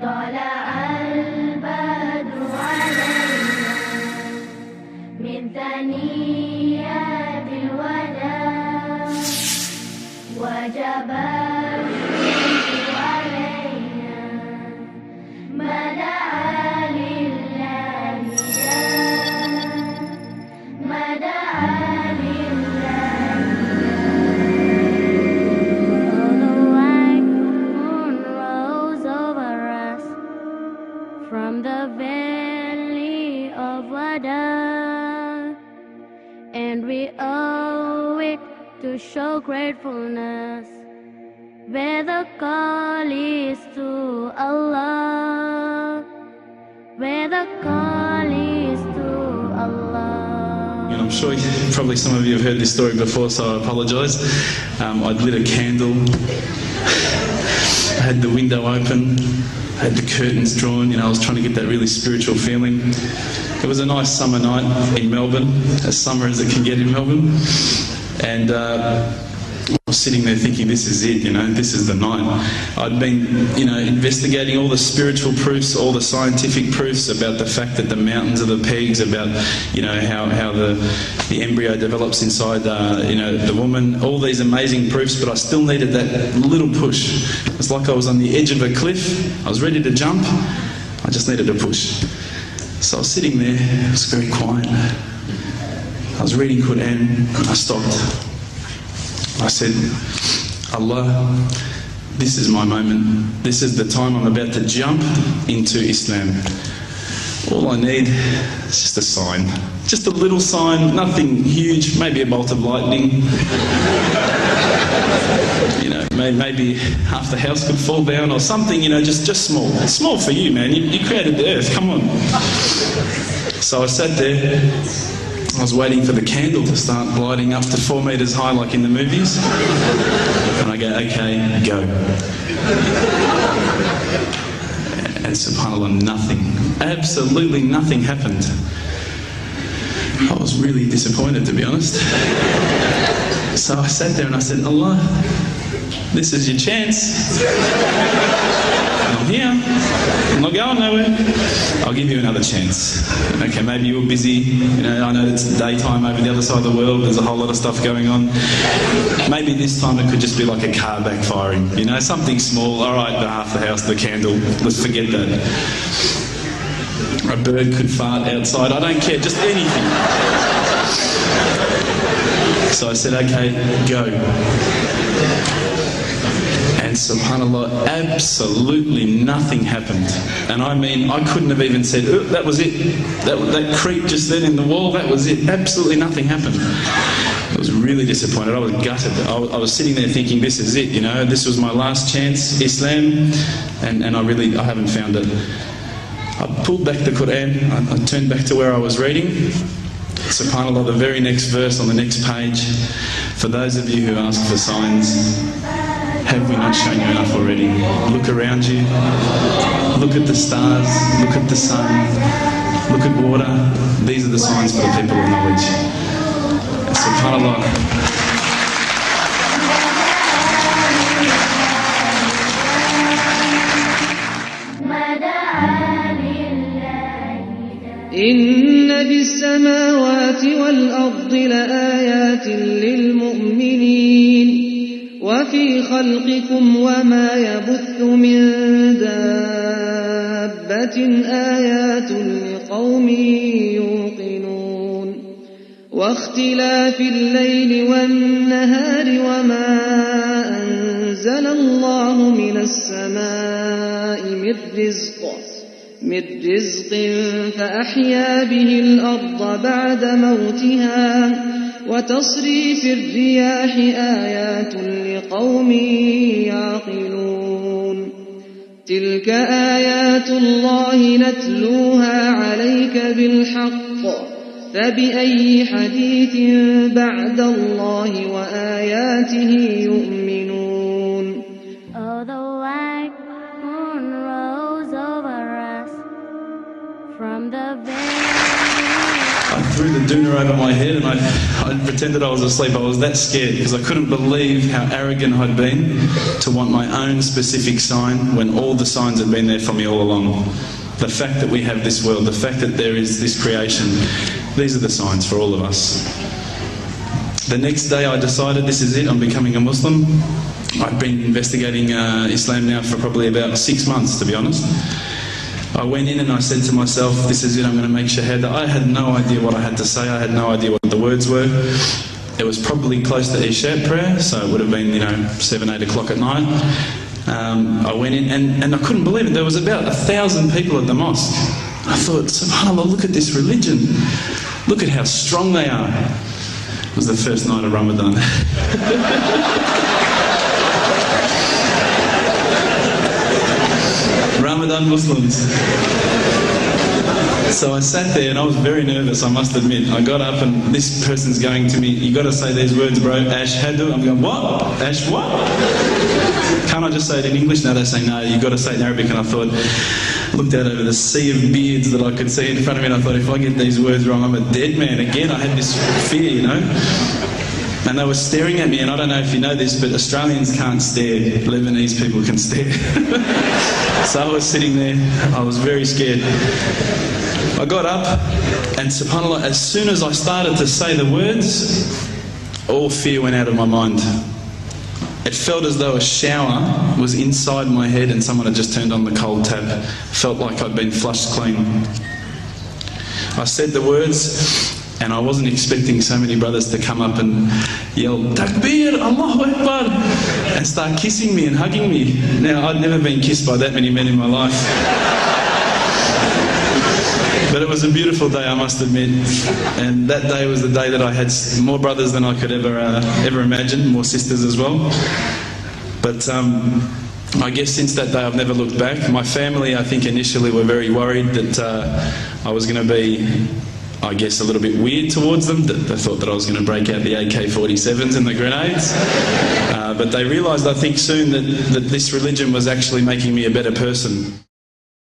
طلع البدر علينا من ثنيات الوداع وجب الشمس علينا ما دعا لله ما دعا لله. Although white moon rose over us from the valley of Wada, and we owe it to show gratefulness, where the call is to Allah, where the call is to Allah. And I'm sure probably some of you have heard this story before, so I apologise. I'd lit a candle, I had the window open, I had the curtains drawn, I was trying to get that really spiritual feeling. It was a nice summer night in Melbourne, as summer as it can get in Melbourne. And I was sitting there thinking, this is it, this is the night. I'd been, investigating all the spiritual proofs, all the scientific proofs about the fact that the mountains are the pegs, about, how the embryo develops inside, the woman, all these amazing proofs, but I still needed that little push. It's like I was on the edge of a cliff, I was ready to jump, I just needed a push. So I was sitting there, it was very quiet. I was reading Quran, I stopped. I said, Allah, this is my moment. This is the time I'm about to jump into Islam. All I need is just a sign. Just a little sign, nothing huge, maybe a bolt of lightning. Maybe half the house could fall down or something, just small. It's small for you, man. You created the earth, come on. So I sat there. I was waiting for the candle to start lighting up to 4 metres high like in the movies. And I go, okay, go. And subhanAllah, nothing, absolutely nothing happened. I was really disappointed, to be honest. So I sat there and I said, Allah, this is your chance. I'm here. I'm not going nowhere. I'll give you another chance. Okay, maybe you were busy. I know it's daytime over the other side of the world. There's a whole lot of stuff going on. Maybe this time it could just be like a car backfiring. Something small. All right, half the house, the candle. Let's forget that. A bird could fart outside. I don't care. Just anything. So I said, okay, go. And subhanAllah, absolutely nothing happened. And I mean, I couldn't have even said, oh, that was it. That creep just then in the wall, that was it. Absolutely nothing happened. I was really disappointed. I was gutted. I was sitting there thinking, this is it, this was my last chance, Islam, and I haven't found it. I pulled back the Quran, I turned back to where I was reading. SubhanAllah, the very next verse on the next page, for those of you who ask for signs, have we not shown you enough already? Look around you, look at the stars, look at the sun, look at water. These are the signs for the people of knowledge. SubhanAllah. إن في السماوات والأرض لآيات للمؤمنين وفي خلقكم وما يبث من دابة آيات لقوم يوقنون واختلاف الليل والنهار وما أنزل الله من السماء من رزق فأحيا به الأرض بعد موتها وتصريف الرياح آيات لقوم يعقلون تلك آيات الله نتلوها عليك بالحق فبأي حديث بعد الله وآياته يؤمنون. Although white moon rose over us from the valley. I threw the doona over my head and I pretended I was asleep. I was that scared because I couldn't believe how arrogant I'd been to want my own specific sign when all the signs had been there for me all along. The fact that we have this world, the fact that there is this creation, these are the signs for all of us. The next day I decided this is it, I'm becoming a Muslim. I've been investigating Islam now for probably about 6 months, to be honest. I went in and I said to myself, this is it, I'm going to make shahada. I had no idea what I had to say, I had no idea what the words were. It was probably close to Isha prayer, so it would have been, 7, 8 o'clock at night. I went in and I couldn't believe it. There was about 1,000 people at the mosque. I thought, subhanAllah, look at this religion. Look at how strong they are. It was the first night of Ramadan. Ramadan Muslims. So I sat there and I was very nervous, I must admit. I got up and this person's going to me, you got to say these words, bro, ashhadu. I'm going, what? Ash what? Can't I just say it in English? No, they say, no, you got to say it in Arabic. And I thought, looked out over the sea of beards that I could see in front of me, and I thought, if I get these words wrong, I'm a dead man again. I had this fear, And they were staring at me, and I don't know if you know this, but Australians can't stare. Lebanese people can stare. So I was sitting there, I was very scared. I got up, and subhanAllah, as soon as I started to say the words, all fear went out of my mind. It felt as though a shower was inside my head and someone had just turned on the cold tap. Felt like I'd been flushed clean. I said the words, and I wasn't expecting so many brothers to come up and yell, Takbir, Allahu Akbar, and start kissing me and hugging me. Now, I'd never been kissed by that many men in my life. But it was a beautiful day, I must admit. And that day was the day that I had more brothers than I could ever imagine, more sisters as well. But I guess since that day I've never looked back. My family, I think, initially were very worried that I was going to be, I guess, a little bit weird towards them. They thought that I was going to break out the AK-47s and the grenades. But they realised, I think, soon that this religion was actually making me a better person.